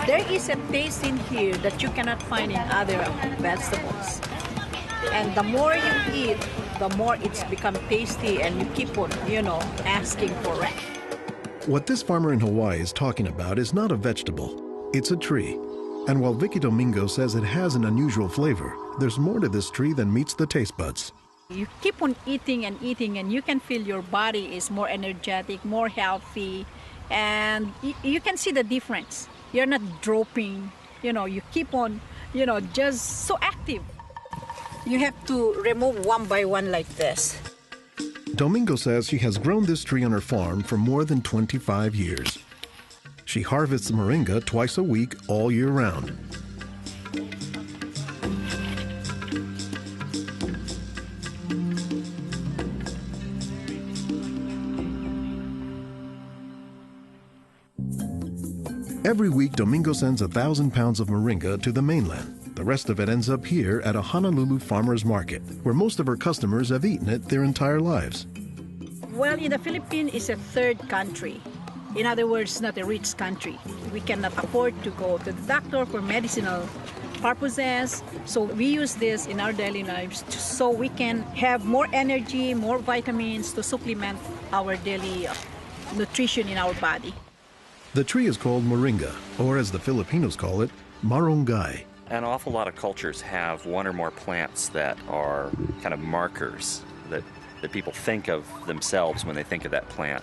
There is a taste in here that you cannot find in other vegetables. And the more you eat, the more it's become tasty and you keep on, asking for it. What this farmer in Hawaii is talking about is not a vegetable, it's a tree. And while Vicky Domingo says it has an unusual flavor, there's more to this tree than meets the taste buds. You keep on eating and eating and you can feel your body is more energetic, more healthy, and you can see the difference. You're not dropping, you keep on, just so active. You have to remove one by one like this. Domingo says she has grown this tree on her farm for more than 25 years. She harvests moringa twice a week all year round. Every week, Domingo sends 1,000 pounds of moringa to the mainland. The rest of it ends up here at a Honolulu farmer's market, where most of her customers have eaten it their entire lives. Well, in the Philippines, it's a third country. In other words, not a rich country. We cannot afford to go to the doctor for medicinal purposes. So we use this in our daily lives so we can have more energy, more vitamins to supplement our daily nutrition in our body. The tree is called moringa, or as the Filipinos call it, marunggay. An awful lot of cultures have one or more plants that are kind of markers that people think of themselves when they think of that plant.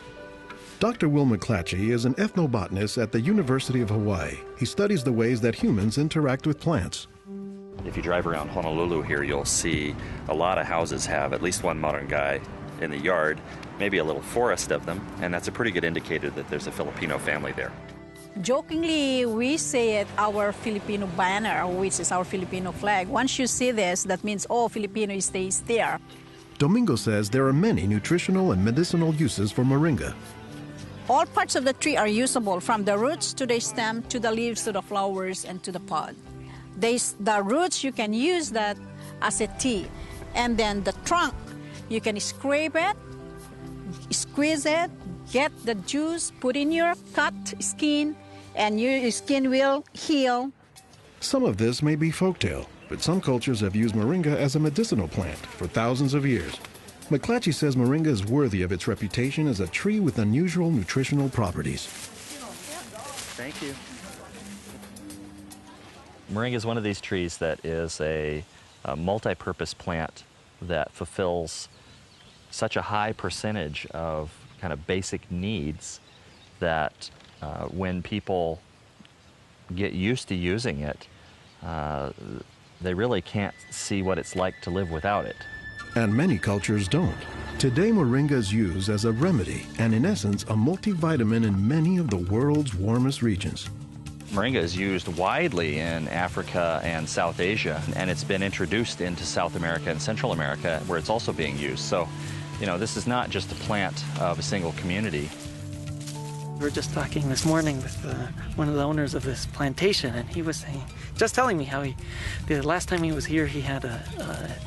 Dr. Will McClatchy is an ethnobotanist at the University of Hawaii. He studies the ways that humans interact with plants. If you drive around Honolulu here, you'll see a lot of houses have at least one marunggay in the yard, maybe a little forest of them, and that's a pretty good indicator that there's a Filipino family there. Jokingly, we say it our Filipino banner, which is our Filipino flag. Once you see this, that means, Filipino stays there. Domingo says there are many nutritional and medicinal uses for moringa. All parts of the tree are usable, from the roots to the stem, to the leaves, to the flowers, and to the pod. The roots, you can use that as a tea. And then the trunk, you can scrape it, squeeze it, get the juice, put in your cut skin, and your skin will heal. Some of this may be folktale, but some cultures have used moringa as a medicinal plant for thousands of years. McClatchy says moringa is worthy of its reputation as a tree with unusual nutritional properties. Thank you. Moringa is one of these trees that is a multi-purpose plant that fulfills such a high percentage of kind of basic needs that when people get used to using it, they really can't see what it's like to live without it. And many cultures don't. Today, moringa is used as a remedy and, in essence, a multivitamin in many of the world's warmest regions. Moringa is used widely in Africa and South Asia, and it's been introduced into South America and Central America, where it's also being used. So, this is not just a plant of a single community. We were just talking this morning with one of the owners of this plantation, and he was telling me how the last time he was here, he had a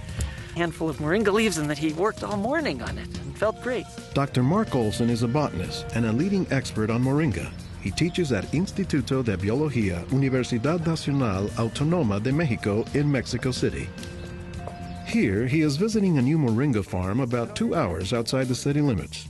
handful of moringa leaves and that he worked all morning on it and felt great. Dr. Mark Olson is a botanist and a leading expert on moringa. He teaches at Instituto de Biología, Universidad Nacional Autónoma de México in Mexico City. Here, he is visiting a new moringa farm about 2 hours outside the city limits.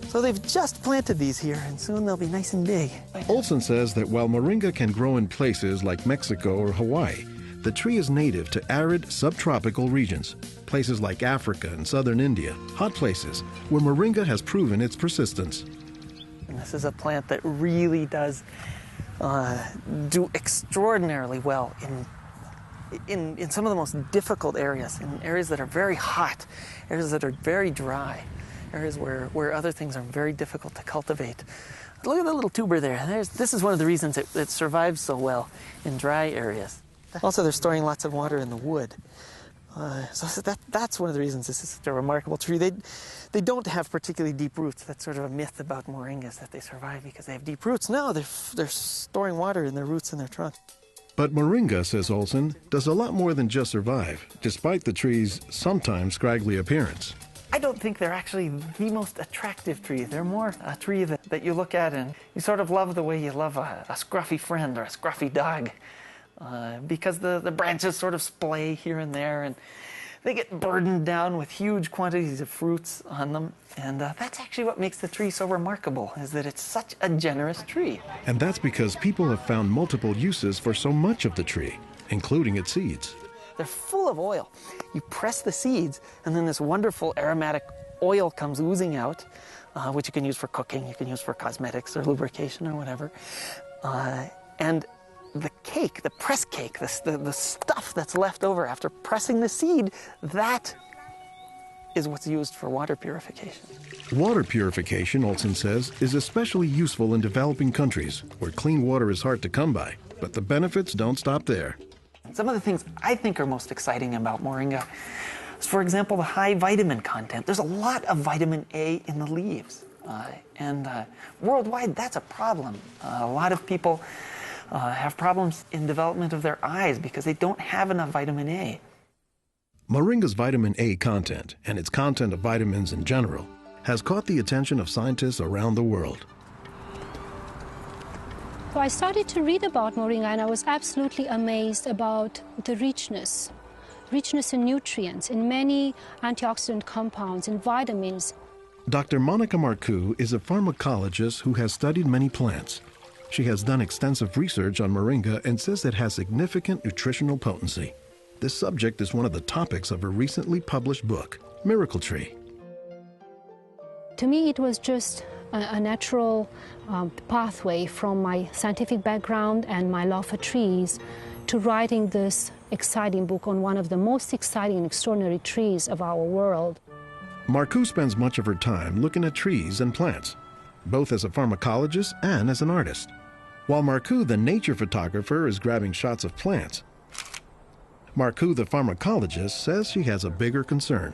So they've just planted these here, and soon they'll be nice and big. Olson says that while moringa can grow in places like Mexico or Hawaii, the tree is native to arid subtropical regions, places like Africa and southern India, hot places where moringa has proven its persistence. And this is a plant that really does do extraordinarily well in some of the most difficult areas, in areas that are very hot, areas that are very dry, areas where other things are very difficult to cultivate. Look at the little tuber there. This is one of the reasons it survives so well in dry areas. Also, they're storing lots of water in the wood. So that's one of the reasons this is such a remarkable tree. They don't have particularly deep roots. That's sort of a myth about moringas, that they survive because they have deep roots. No, they're storing water in their roots in their trunk. But moringa, says Olson, does a lot more than just survive, despite the tree's sometimes scraggly appearance. I don't think they're actually the most attractive tree. They're more a tree that you look at and you sort of love the way you love a scruffy friend or a scruffy dog. Because the branches sort of splay here and there, and they get burdened down with huge quantities of fruits on them. And that's actually what makes the tree so remarkable, is that it's such a generous tree. And that's because people have found multiple uses for so much of the tree, including its seeds. They're full of oil. You press the seeds, and then this wonderful aromatic oil comes oozing out, which you can use for cooking, you can use for cosmetics or lubrication or whatever. And the cake, the press cake, the stuff that's left over after pressing the seed, that is what's used for water purification. Water purification, Olson says, is especially useful in developing countries where clean water is hard to come by. But the benefits don't stop there. Some of the things I think are most exciting about moringa is, for example, the high vitamin content. There's a lot of vitamin A in the leaves. And worldwide, that's a problem. A lot of people have problems in development of their eyes because they don't have enough vitamin A. Moringa's vitamin A content, and its content of vitamins in general, has caught the attention of scientists around the world. So I started to read about moringa, and I was absolutely amazed about the richness in nutrients, in many antioxidant compounds, in vitamins. Dr. Monica Marcoux is a pharmacologist who has studied many plants. She has done extensive research on moringa and says it has significant nutritional potency. This subject is one of the topics of her recently published book, Miracle Tree. To me, it was just a natural pathway from my scientific background and my love for trees to writing this exciting book on one of the most exciting and extraordinary trees of our world. Marcoux spends much of her time looking at trees and plants, both as a pharmacologist and as an artist. While Marcoux, the nature photographer, is grabbing shots of plants, Marcoux, the pharmacologist, says she has a bigger concern.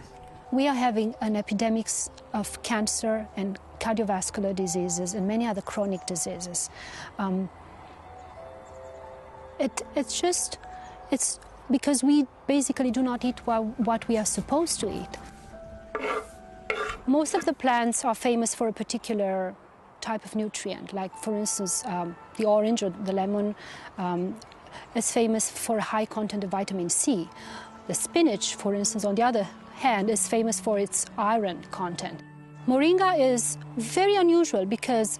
We are having an epidemic of cancer and cardiovascular diseases and many other chronic diseases. It's because we basically do not eat what we are supposed to eat. Most of the plants are famous for a particular type of nutrient, like for instance, the orange or the lemon is famous for a high content of vitamin C. The spinach, for instance, on the other hand, is famous for its iron content. Moringa is very unusual because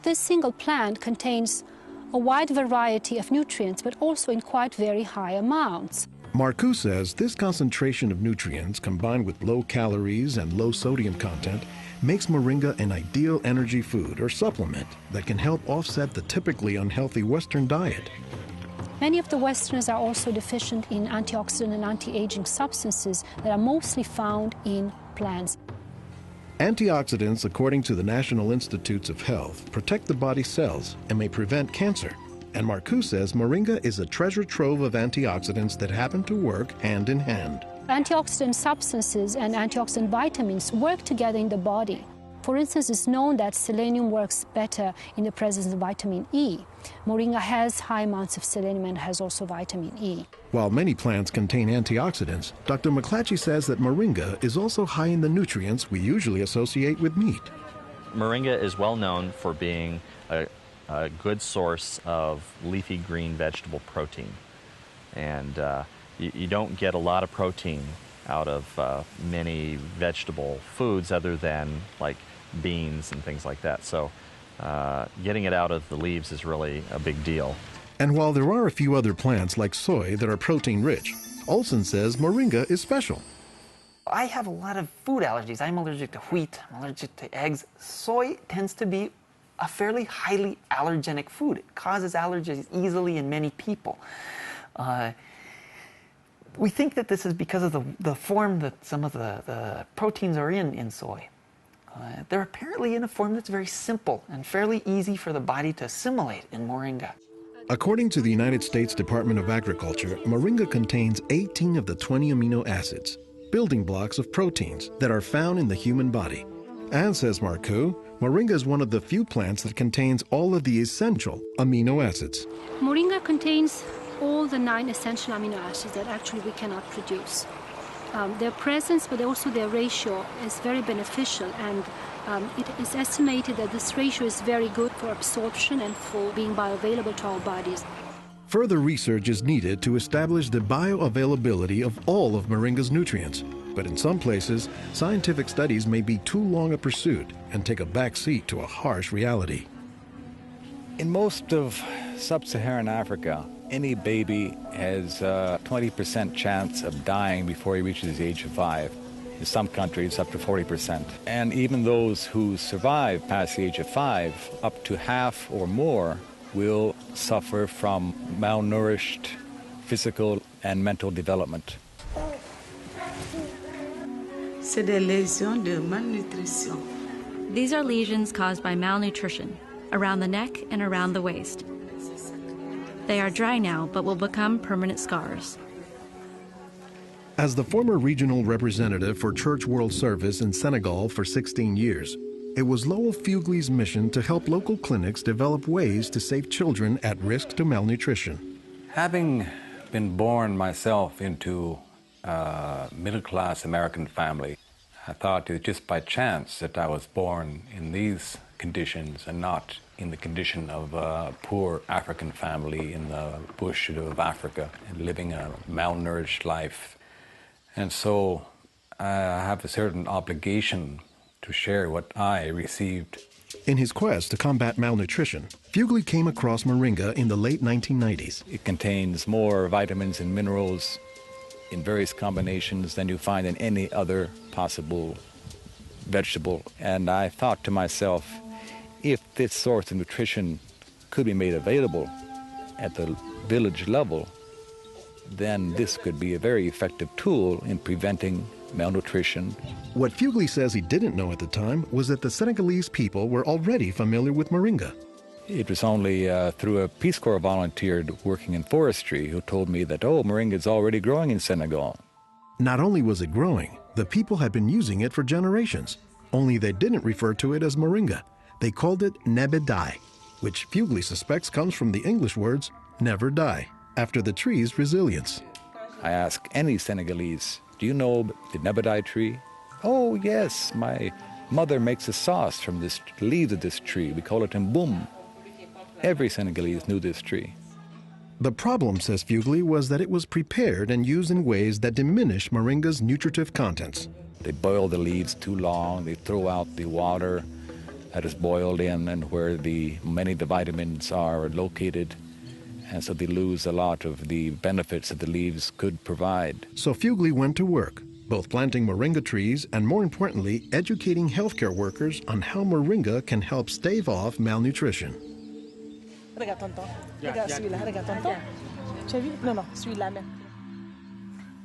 this single plant contains a wide variety of nutrients, but also in quite very high amounts. Marcoux says this concentration of nutrients, combined with low calories and low sodium content, makes moringa an ideal energy food or supplement that can help offset the typically unhealthy Western diet. Many of the Westerners are also deficient in antioxidant and anti-aging substances that are mostly found in plants. Antioxidants, according to the National Institutes of Health, protect the body's cells and may prevent cancer. And Marcoux says moringa is a treasure trove of antioxidants that happen to work hand in hand. Antioxidant substances and antioxidant vitamins work together in the body. For instance, it's known that selenium works better in the presence of vitamin E. Moringa has high amounts of selenium and has also vitamin E. While many plants contain antioxidants, Dr. McClatchy says that moringa is also high in the nutrients we usually associate with meat. Moringa is well known for being a good source of leafy green vegetable protein. And you don't get a lot of protein out of many vegetable foods other than like beans and things like that. So getting it out of the leaves is really a big deal. And while there are a few other plants like soy that are protein rich, Olson says moringa is special. I have a lot of food allergies. I'm allergic to wheat, I'm allergic to eggs. Soy tends to be a fairly highly allergenic food. It causes allergies easily in many people. We think that this is because of the form that some of the proteins are in soy. They're apparently in a form that's very simple and fairly easy for the body to assimilate in moringa. According to the United States Department of Agriculture, moringa contains 18 of the 20 amino acids, building blocks of proteins that are found in the human body. And, says Marcoux, moringa is one of the few plants that contains all of the essential amino acids. Moringa contains all the 9 essential amino acids that actually we cannot produce. Their presence, but also their ratio, is very beneficial, and it is estimated that this ratio is very good for absorption and for being bioavailable to our bodies. Further research is needed to establish the bioavailability of all of moringa's nutrients. But in some places, scientific studies may be too long a pursuit and take a back seat to a harsh reality. In most of sub-Saharan Africa, any baby has a 20% chance of dying before he reaches the age of 5. In some countries, up to 40%. And even those who survive past the age of 5, up to half or more will suffer from malnourished physical and mental development. C'est des lésions de malnutrition. These are lesions caused by malnutrition around the neck and around the waist. They are dry now, but will become permanent scars. As the former regional representative for Church World Service in Senegal for 16 years, it was Lowell Fugley's mission to help local clinics develop ways to save children at risk to malnutrition. Having been born myself into a middle-class American family, I thought it was just by chance that I was born in these conditions and not in the condition of a poor African family in the bush of Africa and living a malnourished life. And so I have a certain obligation to share what I received. In his quest to combat malnutrition, Fugley came across moringa in the late 1990s. It contains more vitamins and minerals in various combinations than you find in any other possible vegetable. And I thought to myself, if this source of nutrition could be made available at the village level, then this could be a very effective tool in preventing malnutrition. What Fugley says he didn't know at the time was that the Senegalese people were already familiar with moringa. It was only through a Peace Corps volunteer working in forestry who told me that, oh, moringa is already growing in Senegal. Not only was it growing, the people had been using it for generations, only they didn't refer to it as moringa. They called it nebedai, which Fugley suspects comes from the English words never die, after the tree's resilience. I ask any Senegalese, do you know the nebedai tree? Oh, yes, my mother makes a sauce from the leaves of this tree. We call it mboum. Every Senegalese knew this tree. The problem, says Fugley, was that it was prepared and used in ways that diminish moringa's nutritive contents. They boil the leaves too long, they throw out the water that is boiled in and where many of the vitamins are located, and so they lose a lot of the benefits that the leaves could provide. So Fugley went to work, both planting moringa trees and, more importantly, educating healthcare workers on how moringa can help stave off malnutrition. Regarde tonton. Regarde celui-là. Regarde tonton. Tu as vu? Non, non, celui-là même.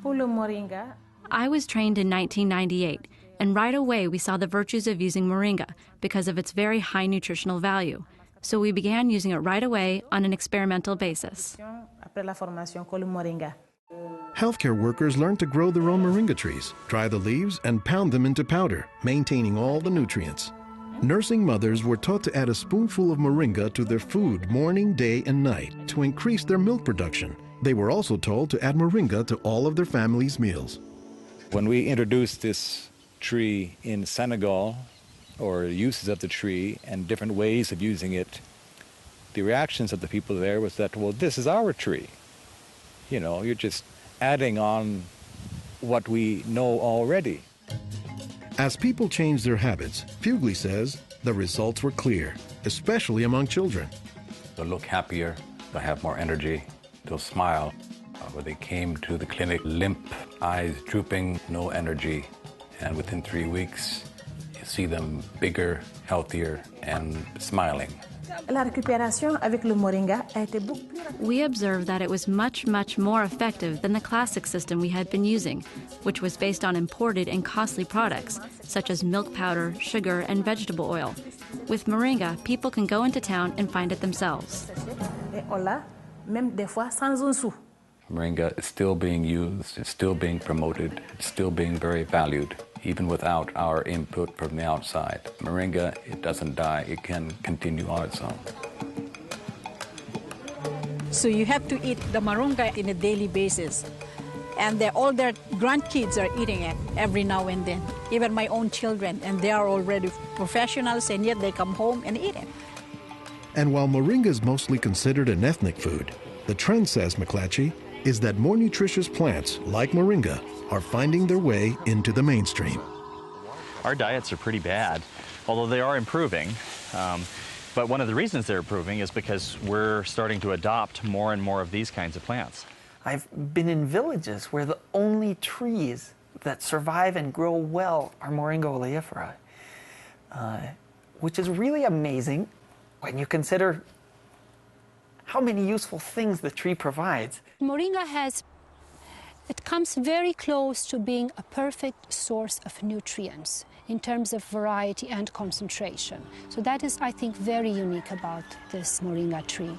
Pour le moringa. I was trained in 1998, and right away we saw the virtues of using moringa because of its very high nutritional value. So we began using it right away on an experimental basis. Après la formation, con le moringa. Healthcare workers learned to grow their own moringa trees, dry the leaves, and pound them into powder, maintaining all the nutrients. Nursing mothers were taught to add a spoonful of moringa to their food morning, day, and night to increase their milk production. They were also told to add moringa to all of their family's meals. When we introduced this tree in Senegal, or uses of the tree and different ways of using it, the reactions of the people there was that, well, this is our tree. You know, you're just adding on what we know already. As people changed their habits, Fugley says the results were clear, especially among children. They'll look happier, they'll have more energy, they'll smile. When they came to the clinic, limp, eyes drooping, no energy, and within 3 weeks, you see them bigger, healthier, and smiling. La récupération avec le moringa a été beaucoup plus rapide. We observed that it was much, much more effective than the classic system we had been using, which was based on imported and costly products, such as milk powder, sugar, and vegetable oil. With moringa, people can go into town and find it themselves. Et on l'a, même des fois sans un sou. Moringa is still being used, it's still being promoted, it's still being very valued, even without our input from the outside. Moringa, it doesn't die, it can continue on its own. So you have to eat the moringa on a daily basis. And all their grandkids are eating it every now and then, even my own children, and they are already professionals, and yet they come home and eat it. And while moringa is mostly considered an ethnic food, the trend, says McClatchy, is that more nutritious plants, like moringa, are finding their way into the mainstream. Our diets are pretty bad, although they are improving. But one of the reasons they're improving is because we're starting to adopt more and more of these kinds of plants. I've been in villages where the only trees that survive and grow well are Moringa Oleifera, which is really amazing when you consider how many useful things the tree provides. Moringa it comes very close to being a perfect source of nutrients in terms of variety and concentration. So that is, I think, very unique about this moringa tree.